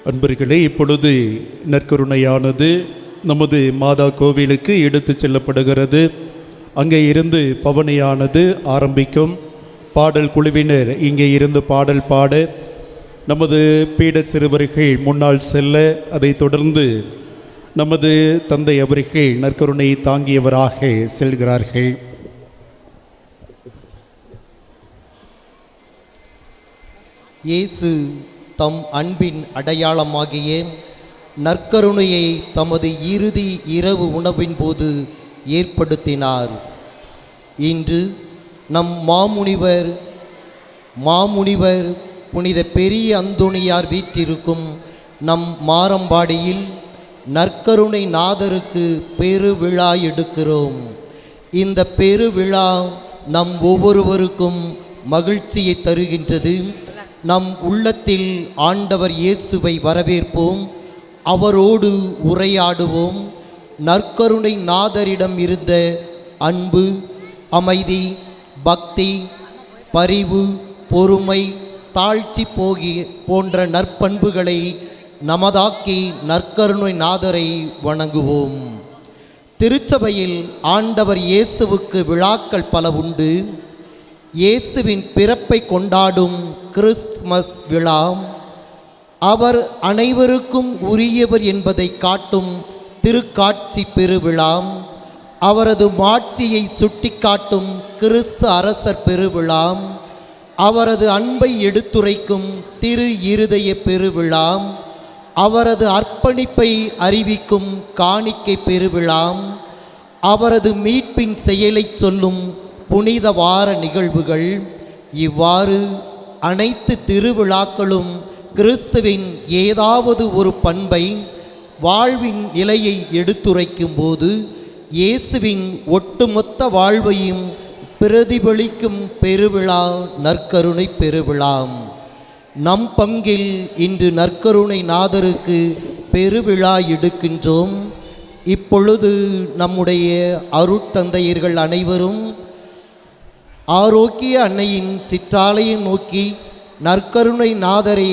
அன்பர்களே, இப்பொழுது நற்கருணையானது நமது மாதா கோவிலுக்கு எடுத்து செல்லப்படுகிறது. அங்கே இருந்து பவனியானது ஆரம்பிக்கும். பாடல் குழுவினர் இங்கே இருந்து பாடல் பாட, நமது பீட சிறுவர்கள் முன்னால் செல்ல, அதைத் தொடர்ந்து நமது தந்தை அவர்கள் நற்கருணையை தாங்கியவராக செல்கிறார்கள். இயேசு தம் அன்பின் அடையாளமாகிய நற்கருணையை தமது இறுதி இரவு உணவின் போது ஏற்படுத்தினார். இன்று நம் மாமுனிவர் புனித பெரிய அந்தோணியார் வீற்றிருக்கும் நம் மாரம்பாடியில் நற்கருணை நாதருக்கு பெருவிழா எடுக்கிறோம். இந்த பெருவிழா நம் ஒவ்வொருவருக்கும் மகிழ்ச்சியை தருகின்றது. நம் உள்ளத்தில் ஆண்டவர் இயேசுவை வரவேற்போம், அவரோடு உரையாடுவோம். நற்கருணை நாதரிடம் இருந்த அன்பு, அமைதி, பக்தி, பரிவு, பொறுமை, தாழ்ச்சி போன்ற நற்பண்புகளை நமதாக்கி நற்கருணை நாதரை வணங்குவோம். திருச்சபையில் ஆண்டவர் இயேசுவுக்கு விழாக்கள் பல உண்டு. இயேசுவின் பிறப்பை கொண்டாடும் கிறிஸ்துமஸ் விழா, அவர் அனைவருக்கும் உரியவர் என்பதை காட்டும் திருக்காட்சி பெருவிழா, அவரது மாட்சியை சுட்டிக்காட்டும் கிறிஸ்து அரசர் பெருவிழா, அவரது அன்பை எடுத்துரைக்கும் திரு இருதய பெருவிழா, அவரது அர்ப்பணிப்பை அறிவிக்கும் காணிக்கை பெருவிழா, அவரது மீட்பின் செயலை சொல்லும் புனித வார நிகழ்வுகள். இவ்வாறு அனைத்து திருவிழாக்களும் கிறிஸ்துவின் ஏதாவது ஒரு பண்பை, வாழ்வின் நிலையை எடுத்துரைக்கும் போது இயேசுவின் ஒட்டுமொத்த வாழ்வையும் பிரதிபலிக்கும் பெருவிழா நற்கருணை பெருவிழா. நம் பங்கில் இன்று நற்கருணை நாதருக்கு பெருவிழா எடுக்கின்றோம். இப்பொழுது நம்முடைய அருட்தந்தையர்கள் அனைவரும் ஆரோக்கிய அன்னையின் சிற்றாலயை நோக்கி நற்கருணை நாதரை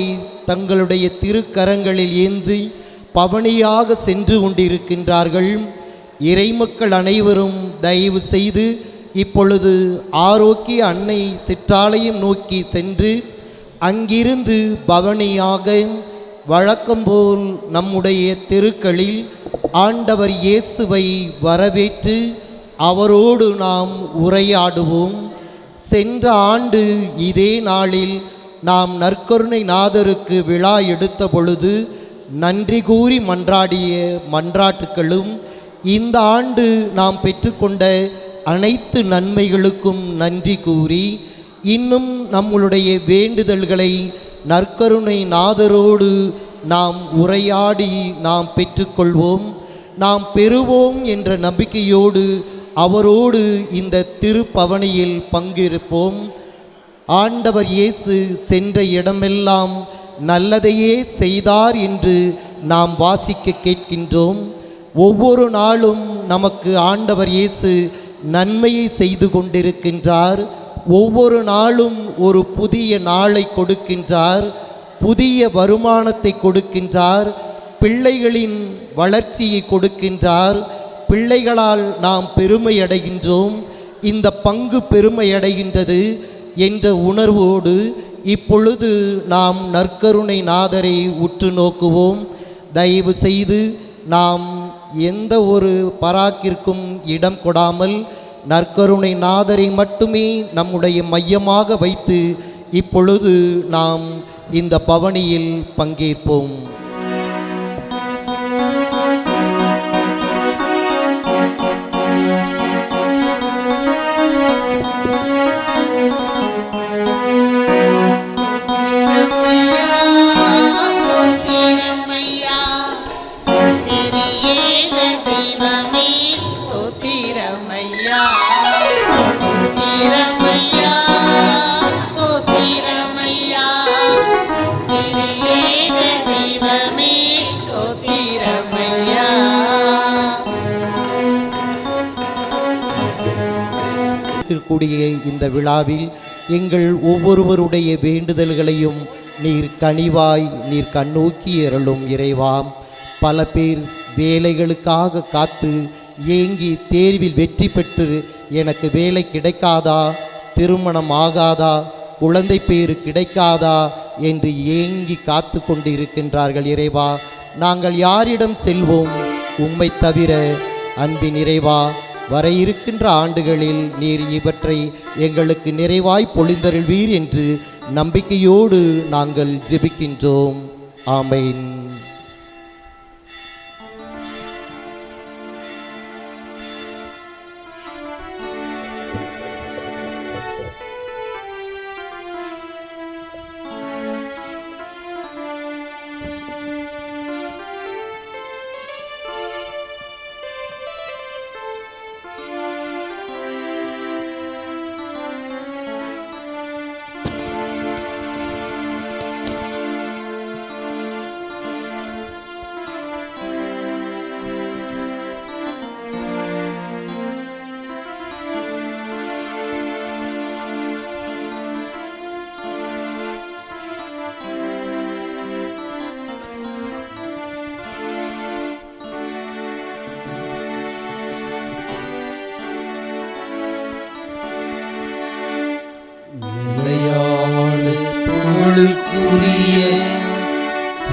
தங்களுடைய திருக்கரங்களில் ஏந்தி பவனியாக சென்று கொண்டிருக்கின்றார்கள். இறைமக்கள் அனைவரும் தயவு செய்து இப்பொழுது ஆரோக்கிய அன்னை சிற்றாலயம் நோக்கி சென்று அங்கிருந்து பவனியாக வழக்கம்போல் நம்முடைய தெருக்களில் ஆண்டவர் இயேசுவை வரவேற்று அவரோடு நாம் உரையாடுவோம். சென்ற ஆண்டு இதே நாளில் நாம் நற்கருணை நாதருக்கு விழா எடுத்த பொழுது நன்றி கூறி மன்றாடிய மன்றாட்டுக்களும், இந்த ஆண்டு நாம் பெற்றுக்கொண்ட அனைத்து நன்மைகளுக்கும் நன்றி கூறி இன்னும் நம்மளுடைய வேண்டுதல்களை நற்கருணை நாதரோடு நாம் உரையாடி நாம் பெற்றுக்கொள்வோம். நாம் பெறுவோம் என்ற நம்பிக்கையோடு அவரோடு இந்த திருப்பவனியில் பங்கேற்போம். ஆண்டவர் இயேசு சென்ற இடமெல்லாம் நல்லதையே செய்தார் என்று நாம் வாசிக்க கேட்கின்றோம். ஒவ்வொரு நாளும் நமக்கு ஆண்டவர் இயேசு நன்மையை செய்து கொண்டிருக்கின்றார். ஒவ்வொரு நாளும் ஒரு புதிய நாளை கொடுக்கின்றார், புதிய வருமானத்தை கொடுக்கின்றார், பிள்ளைகளின் வளர்ச்சியை கொடுக்கின்றார், பிள்ளைகளால் நாம் பெருமை அடைகின்றோம், இந்த பங்கு பெருமை அடைகின்றது என்ற உணர்வோடு இப்பொழுது நாம் நற்கருணை நாதரை உற்று நோக்குவோம். தயவு செய்து நாம் எந்த ஒரு பராக்கிற்கும் இடம் கொடாமல் நற்கருணை நாதரை மட்டுமே நம்முடைய மையமாக வைத்து இப்பொழுது நாம் இந்த பவனியில் பங்கேற்போம். கூடிய இந்த விழாவில் எங்கள் ஒவ்வொருவருடைய வேண்டுதல்களையும் நீர் கனிவாய் நீர் கண்ணோக்கி அருளும் இறைவா. பல பேர் வேலைகளுக்காக காத்து ஏங்கி தேர்வில் வெற்றி பெற்று எனக்கு வேலை கிடைக்காதா, திருமணம் ஆகாதா, குழந்தை பேறு கிடைக்காதா என்று ஏங்கி காத்து கொண்டு இருக்கின்றார்கள். இறைவா, நாங்கள் யாரிடம் செல்வோம்? உம்மை தவிர. அன்பின் இறைவா, வர இருக்கின்ற ஆண்டுகளில் நீர் இவற்றை எங்களுக்கு நிறைவாய் பொழிந்தருள்வீர் என்று நம்பிக்கையோடு நாங்கள் ஜெபிக்கின்றோம். ஆமென்.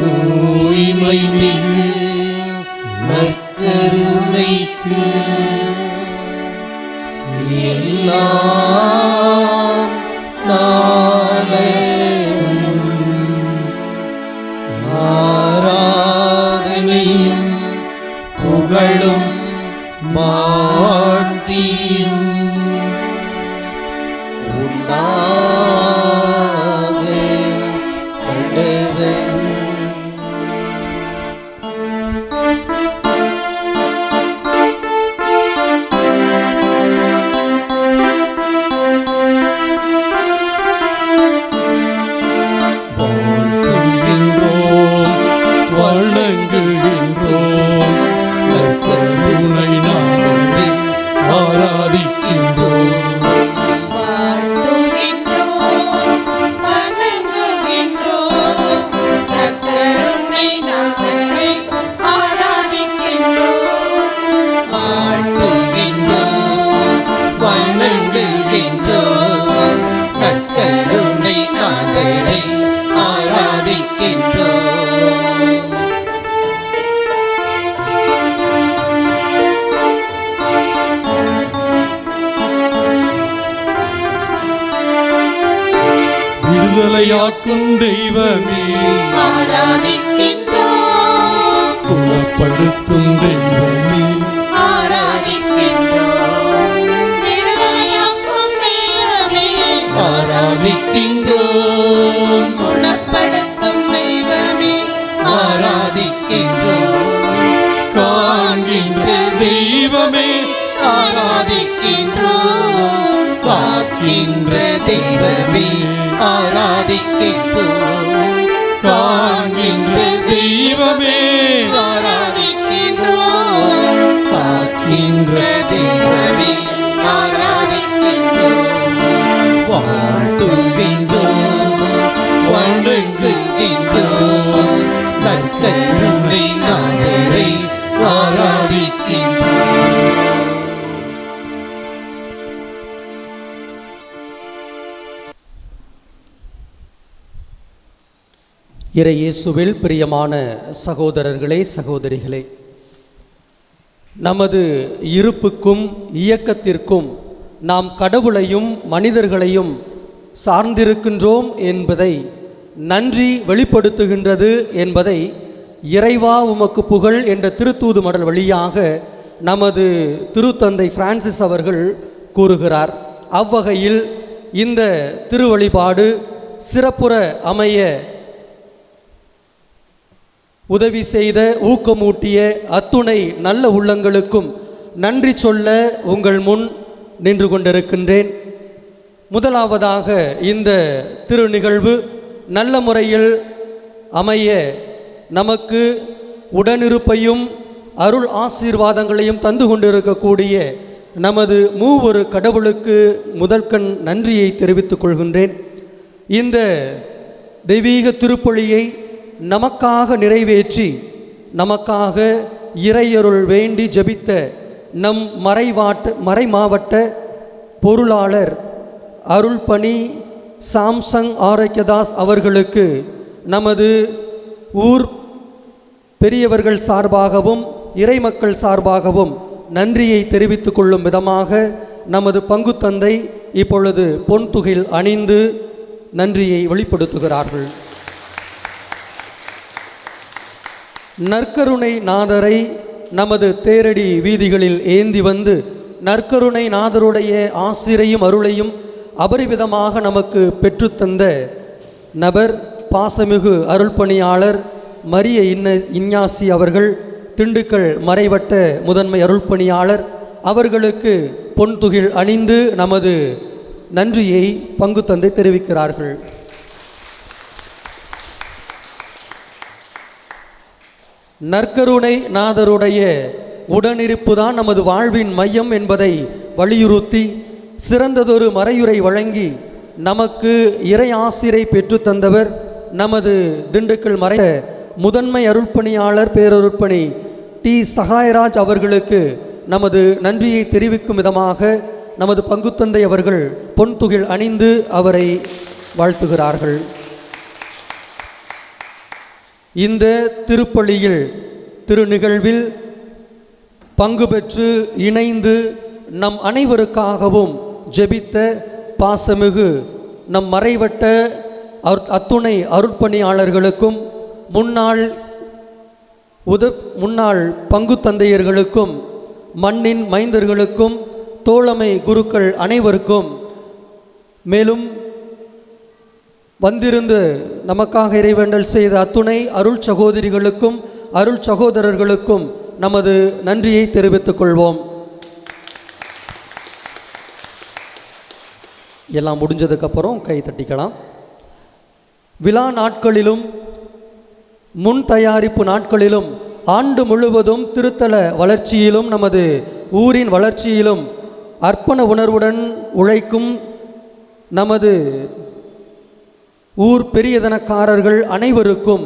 தூய்மை மிகு நற்கருணைக்கு எல்லா காலமும் ஆராதனையும் புகழும் மாட்சியும் விடுதலையாக்கும் தெய்வமே ஆராதிக்கின்றோம், குணப்படுத்தும் தெய்வமே ஆராதிக்கின்றோம், விடுதலையாக்கும் தெய்வமே ஆராதிக்கின்றோம், குணப்படுத்தும் தெய்வமே ஆராதிக்கின்றோம், காண்கின்ற தெய்வமே ஆராதிக்கின்றோம், காக்கின்ற தெய்வமே ஆராதிக்கின்றோம், காண்கின்ற தெய்வமே ஆராதிக்கின்றோம், காக்கின்ற தெய்வமே ஆராதிக்கின்றோம், வாழ்த்துகின்றோம், வணங்குகின்றோம், நற்கருணை நாதரை ஆராதிக்கின்றோம். இறை இயேசுவில் பிரியமான சகோதரர்களே சகோதரிகளே, நமது இருப்புக்கும் இயக்கத்திற்கும் நாம் கடவுளையும் மனிதர்களையும் சார்ந்திருக்கின்றோம் என்பதை நன்றி வெளிப்படுத்துகின்றது என்பதை இறைவா உமக்கு புகழ் என்ற திருத்தூது மடல் வழியாக நமது திருத்தந்தை பிரான்சிஸ் அவர்கள் கூறுகிறார். அவ்வகையில் இந்த திருவழிபாடு சிறப்புற அமைய உதவி செய்த ஊக்கமூட்டிய அத்துணை நல்ல உள்ளங்களுக்கும் நன்றி சொல்ல உங்கள் முன் நின்று கொண்டிருக்கின்றேன். முதலாவதாக இந்த திரு நிகழ்வு நல்ல முறையில் அமைய நமக்கு உடனிருப்பையும் அருள் ஆசீர்வாதங்களையும் தந்து கொண்டிருக்கக்கூடிய நமது மூவொரு கடவுளுக்கு முதற்கண் நன்றியை தெரிவித்துக் கொள்கின்றேன். இந்த தெய்வீக திருப்பொழியை நமக்காக நிறைவேற்றி நமக்காக இறையருள் வேண்டி ஜெபித்த நம் மறைமாவட்ட பொருளாளர் அருள்பணி சாம்சங் ஆரோக்கியதாஸ் அவர்களுக்கு நமது ஊர் பெரியவர்கள் சார்பாகவும் இறைமக்கள் சார்பாகவும் நன்றியை தெரிவித்துக் கொள்ளும் விதமாக நமது பங்கு தந்தை இப்பொழுது பொன்துகில் அணிந்து நன்றியை வெளிப்படுத்துகிறார்கள். நற்கருணை நாதரை நமது தேரடி வீதிகளில் ஏந்தி வந்து நற்கருணை நாதருடைய ஆசிரையும் அருளையும் அபரிவிதமாக நமக்கு பெற்றுத்தந்த நபர் பாசமிகு அருள்பணியாளர் மரிய இஞ்ஞாசி அவர்கள், திண்டுக்கல் மறைவட்ட முதன்மை அருள்பணியாளர் அவர்களுக்கு பொன்துகில் அணிந்து நமது நன்றியை பங்கு தந்தை தெரிவிக்கிறார்கள். நற்கருணை நாதருடைய உடனிருப்பு தான் நமது வாழ்வின் மையம் என்பதை வலியுறுத்தி சிறந்ததொரு மறையுரை வழங்கி நமக்கு இறை ஆசிரை பெற்றுத்தந்தவர் நமது திண்டுக்கல் மறை முதன்மை அருள்பணியாளர் பேரருட்பணி டி சகாயராஜ் அவர்களுக்கு நமது நன்றியை தெரிவிக்கும் விதமாக நமது பங்குத்தந்தை அவர்கள் பொன்துகில் அணிந்து அவரை வாழ்த்துகிறார்கள். இந்த திருப்பலியில் திருநிகழ்வில் பங்கு பெற்று இணைந்து நம் அனைவருக்காகவும் ஜெபித்த பாசமிகு நம் மறைவட்ட அத்துணை அருட்பணியாளர்களுக்கும் முன்னாள் பங்கு தந்தையர்களுக்கும் மண்ணின் மைந்தர்களுக்கும் தோழமை குருக்கள் அனைவருக்கும், மேலும் வந்திருந்து நமக்காக இறைவேண்டல் செய்த அத்துணை அருள் சகோதரிகளுக்கும் அருள் சகோதரர்களுக்கும் நமது நன்றியை தெரிவித்துக் கொள்வோம். எல்லாம் முடிஞ்சதுக்கப்புறம் கை தட்டிக்கலாம். விழா நாட்களிலும் முன் தயாரிப்பு நாட்களிலும் ஆண்டு முழுவதும் திருத்தல வளர்ச்சியிலும் நமது ஊரின் வளர்ச்சியிலும் அர்ப்பண உணர்வுடன் உழைக்கும் நமது ஊர் பெரியதனக்காரர்கள் அனைவருக்கும்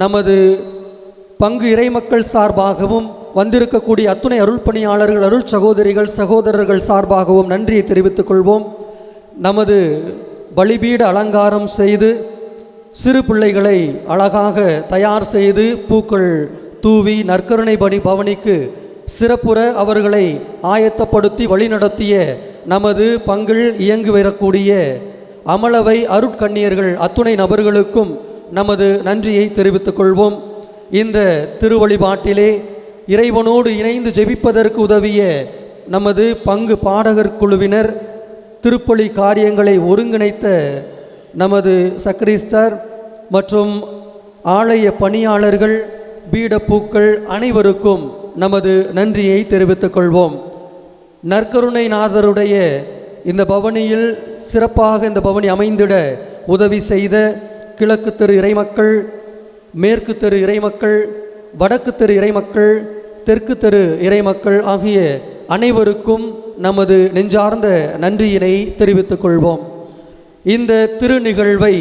நமது பங்கு இறைமக்கள் சார்பாகவும் வந்திருக்கக்கூடிய அத்துணை அருள்பணியாளர்கள் அருள் சகோதரிகள் சகோதரர்கள் சார்பாகவும் நன்றியை தெரிவித்துக் கொள்வோம். நமது பலிபீட அலங்காரம் செய்து சிறு பிள்ளைகளை அழகாக தயார் செய்து பூக்கள் தூவி நற்கருணை பவனிக்கு சிறப்புற அவர்களை ஆயத்தப்படுத்தி வழிநடத்திய நமது பங்கில் இயங்கி வரக்கூடிய அமளவை அருட்கண்ணியர்கள் அத்துணை நபர்களுக்கும் நமது நன்றியை தெரிவித்துக் கொள்வோம். இந்த திருவழிபாட்டிலே இறைவனோடு இணைந்து ஜெபிப்பதற்கு உதவிய நமது பங்கு பாடகர் குழுவினர், திருப்பலி காரியங்களை ஒருங்கிணைத்த நமது சக்ரிஸ்டர் மற்றும் ஆலய பணியாளர்கள், பீடப்பூக்கள் அனைவருக்கும் நமது நன்றியை தெரிவித்துக் கொள்வோம். நற்கருணை நாதருடைய இந்த பவனியில் சிறப்பாக இந்த பவனி அமைந்திட உதவி செய்த கிழக்கு தெரு இறைமக்கள், மேற்கு தெரு இறைமக்கள், வடக்கு தெரு இறைமக்கள், தெற்கு தெரு இறைமக்கள் ஆகிய அனைவருக்கும் நமது நெஞ்சார்ந்த நன்றியினை தெரிவித்துக் கொள்வோம். இந்த திருநிகழ்வை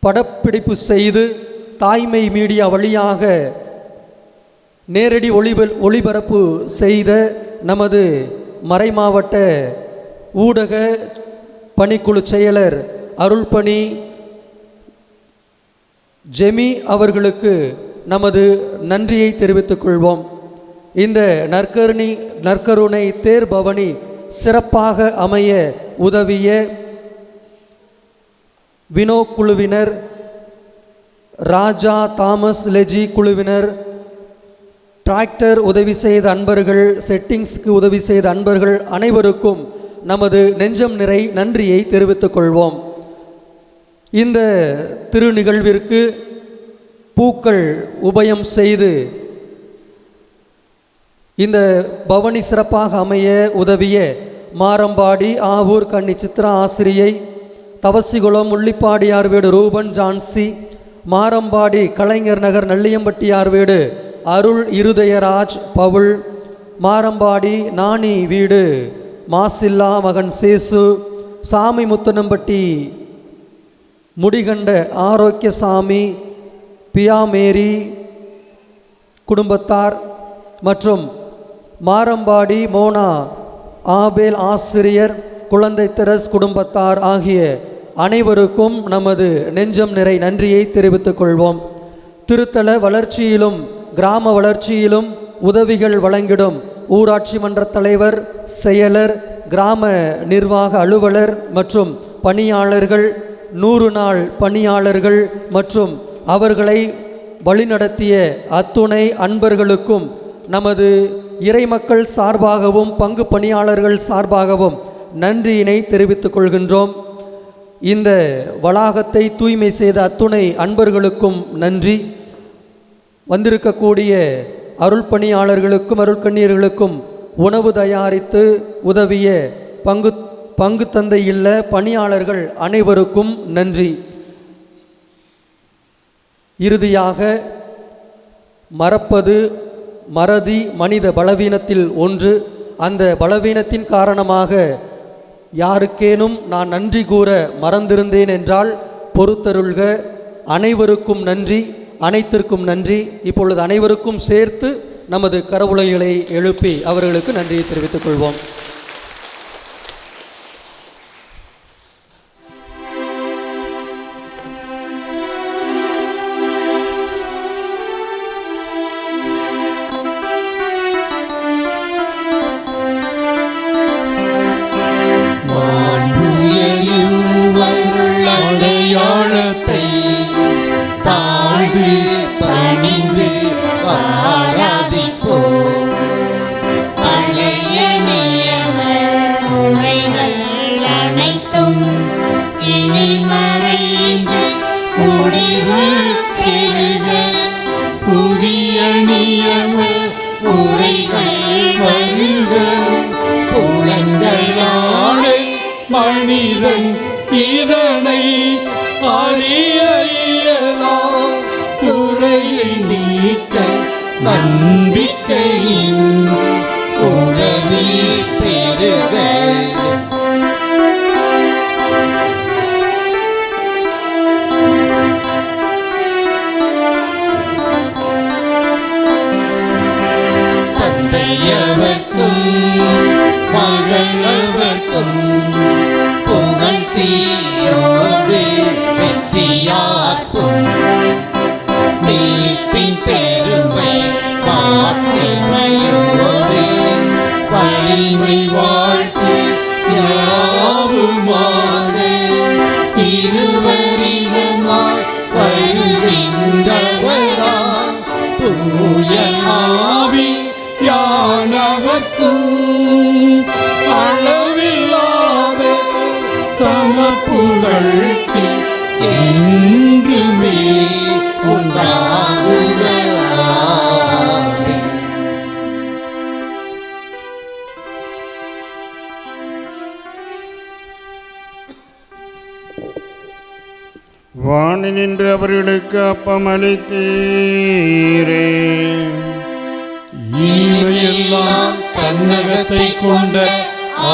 படப்பிடிப்பு செய்து தாய்மை மீடியா வழியாக நேரடி ஒளிபரப்பு செய்த நமது மறைமாவட்ட ஊடக பணிக்குழு செயலர் அருள்பணி ஜெமி அவர்களுக்கு நமது நன்றியை தெரிவித்துக் கொள்வோம். இந்த நற்கருணை தேர் பவனி சிறப்பாக அமைய உதவிய வினோ குழுவினர், ராஜா தாமஸ் லெஜி குழுவினர், டிராக்டர் உதவி செய்த அன்பர்கள், செட்டிங்ஸ்க்கு உதவி செய்த அன்பர்கள் அனைவருக்கும் நமது நெஞ்சம் நிறை நன்றியை தெரிவித்துக் கொள்வோம். இந்த திருநிகழ்விற்கு பூக்கள் உபயம் செய்து இந்த பவனி சிறப்பாக அமைய உதவிய மாரம்பாடி ஆவூர் கன்னி சித்ரா ஆசிரியை, தவசிகுளம் உள்ளிப்பாடியார் வீடு ரூபன் ஜான்சி, மாரம்பாடி கலைஞர் நகர் நல்லியம்பட்டியார் வீடு அருள் இருதயராஜ் பவுல், மாரம்பாடி நாணி வீடு மாசில்லா மகன் சேசு, சாமி முத்தனம்பட்டி முடிகண்ட ஆரோக்கியசாமி, பியாமேரி குடும்பத்தார் மற்றும் மாரம்பாடி மோனா ஆபேல் ஆசிரியர், குழந்தை தெரஸ் குடும்பத்தார் ஆகிய அனைவருக்கும் நமது நெஞ்சம் நிறை நன்றியை தெரிவித்துக் கொள்வோம். திருத்தல வளர்ச்சியிலும் கிராம வளர்ச்சியிலும் உதவிகள் வழங்கிடும் ஊராட்சி மன்ற தலைவர், செயலர், கிராம நிர்வாக அலுவலர் மற்றும் பணியாளர்கள், 100 நாள் பணியாளர்கள் மற்றும் அவர்களை வழிநடத்திய அத்துணை அன்பர்களுக்கும் நமது இறைமக்கள் சார்பாகவும் பங்கு பணியாளர்கள் சார்பாகவும் நன்றியினை தெரிவித்துக் கொள்கின்றோம். இந்த வளாகத்தை தூய்மை செய்த அத்துணை அன்பர்களுக்கும் நன்றி. வந்திருக்கக்கூடிய அருள் பணியாளர்களுக்கும் அருள்கண்ணீர்களுக்கும் உணவு தயாரித்து உதவிய பங்கு தந்தை இல்ல பணியாளர்கள் அனைவருக்கும் நன்றி. இறுதியாக, மறப்பது மறதி மனித பலவீனத்தில் ஒன்று. அந்த பலவீனத்தின் காரணமாக யாருக்கேனும் நான் நன்றி கூற மறந்திருந்தேன் என்றால் பொறுத்தருள்க. அனைவருக்கும் நன்றி, அனைத்திற்கும் நன்றி. இப்பொழுது அனைவருக்கும் சேர்த்து நமது கரவுளைகளை எழுப்பி அவர்களுக்கு நன்றியை தெரிவித்துக் கொள்வோம். அடையாளத்தை தாழ்ந்து பணிந்து ஆராதிப்போம். பழைய நியம முறைகள் அனைத்தும் இனி மறைந்து முடிவு பெறுக. புதிய நியம முறைகள் வருக. புலங்களாலே மனிதன் இதனை அறிய இயலாம். குறையை நீக்க நம்பிக்கையின் உதவி பெறுக. தந்தையவர்க்கும் மகளவர்க்கும் புகழ்ச்சியோடு வெற்றியாக்கும். மீட்பின் பெருமை மாட்சிமையோடு வலிமை வாழ்த்து யாவுமாக இருவரிடமாய் வருகின்றவரா தூய ஆவி யானவர்க்கும் அளவில்லாத சமப்புகழ்ச்சி என்றுமே உண்டாகுக. வானி நின்று அவர்களுக்கு அப்பம் அளித்தீரே. ஈவையெல்லாம் தன்னகத்தை கொண்ட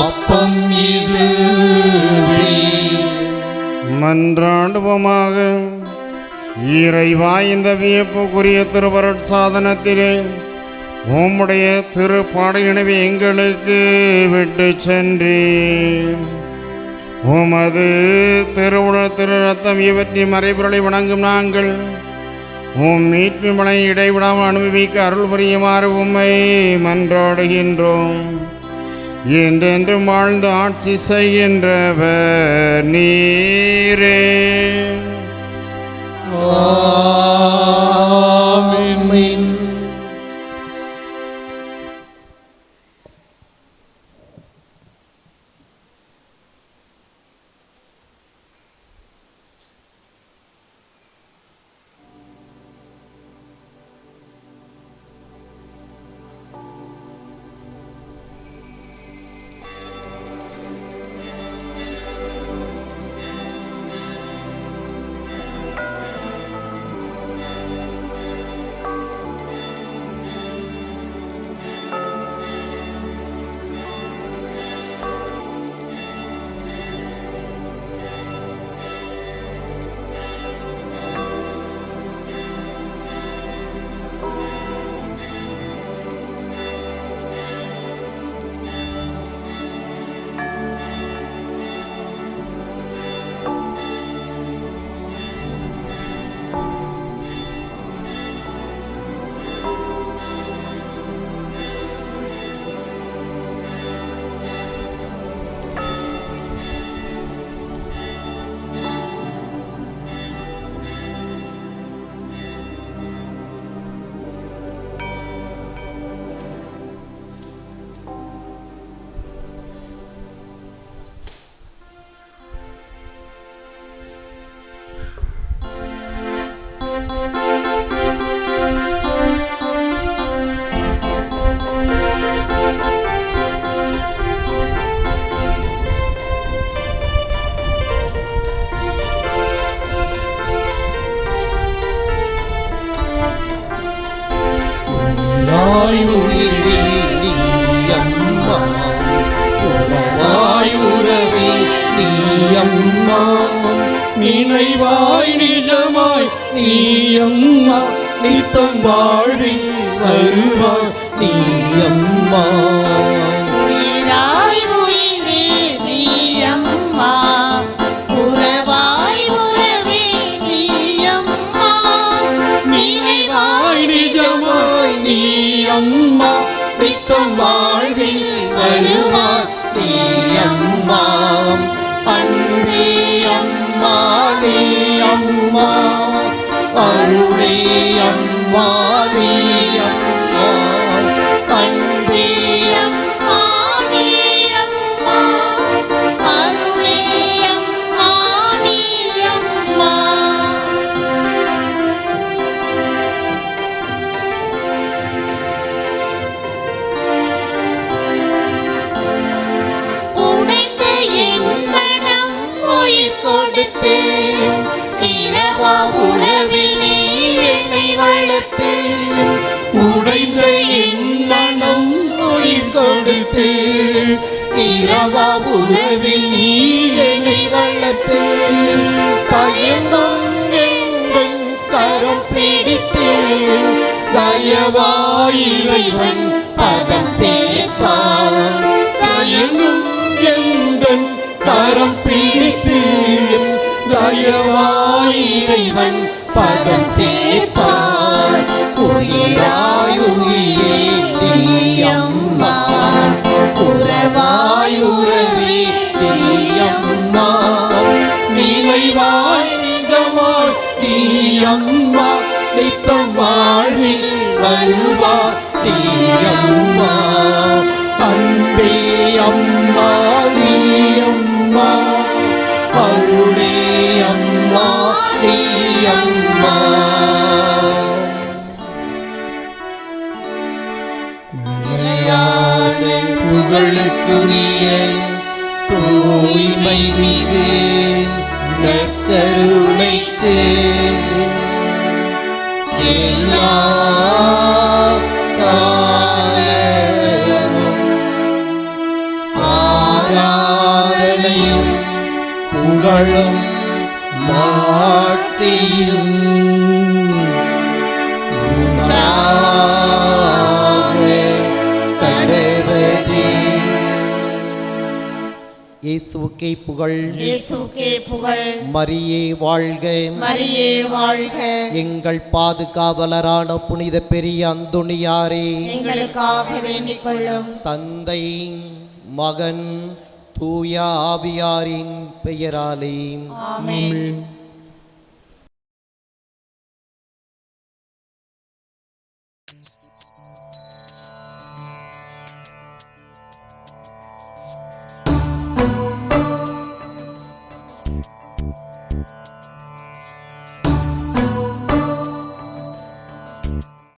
அப்பம் இதுவே. மன்றாடுவோமாக. இறைவா, இந்த வியப்புக்குரிய திருவருட்சாதனத்திலே உம்முடைய திருப்பாடலினவை எங்களுக்கு விட்டு சென்றீர். உமது திருவுடல் திரு ரத்தம் இவற்றின் மறைபொருளை வணங்கும் நாங்கள் உம் மீட்பு மலை இடைவிடாமல் அனுபவிக்க அருள் புரியுமாறு உம்மை மன்றாடுகின்றோம். என்றென்றும் வாழ்ந்து ஆட்சி செய்கின்றவர் நீரே. ஆமென். உயிரே நீ அம்மா, உறவாய் உறவே நீ அம்மா, நினைவாய் நிஜமாய் நீ அம்மா, நித்தம் வாழ்வில் வருவாய் நீ அம்மா. உயிராய் உயிரே நீ அம்மா, உறவாய் உறவே நீ அம்மா, நினைவாய் நிஜமாய் நீ அம்மா, நித்தம் வாழ்வில் வருவாய் நீ அம்மா. அன்பே அம்மா நீ அம்மா, அருளே அம்மா நீ அம்மா, அன்பே அம்மா நீ அம்மா, அருளே அம்மா நீ அம்மா. உடைந்த என் மனம் உயிர் கொடுத்து, இரவா உறவில் நீ என்னை வளர்த்து. உடைந்த என் மனம் உயிர் கொடுத்து, இரவா உறவில் நீ என்னை வளர்த்து. தயங்கும் எங்கள் கரம் பிடித்து, தயவாய் இறைவன் பதம் சேர்ப்பான். தயங்கும் எங்கள் கரம் பிடித்து, தயவாய் இறைவன் பதம் சேர்ப்பான். உயிராய் உயிரே நீ அம்மா, உறவாய் உறவே நீ அம்மா, நினைவாய் நிஜமாய் நீ அம்மா, நித்தம் வாழ்வில் வருவாய் நீ அம்மா. அன்பே அம்மா நீ அம்மா, அருளே அம்மா நீ அம்மா. நிலையான புகழுக்குரிய தூய்மை மிகு நற்கருணைக்கு எல்லா காலமும் ஆராதனையும் புகழும் மாட்சியும் உண்டாக கடவுளே. இயேசுவுக்கே புகழ். இயேசுவுக்கே புகழ். மரியே வாழ்க. மரியே வாழ்க. எங்கள் பாதுகாவலரான புனித பெரிய அந்தோணியாரே, எங்களுக்காக வேண்டிக் கொள்ளும். தந்தை மகன் தூய ஆவியாரின் பெயராலே ஆமென்.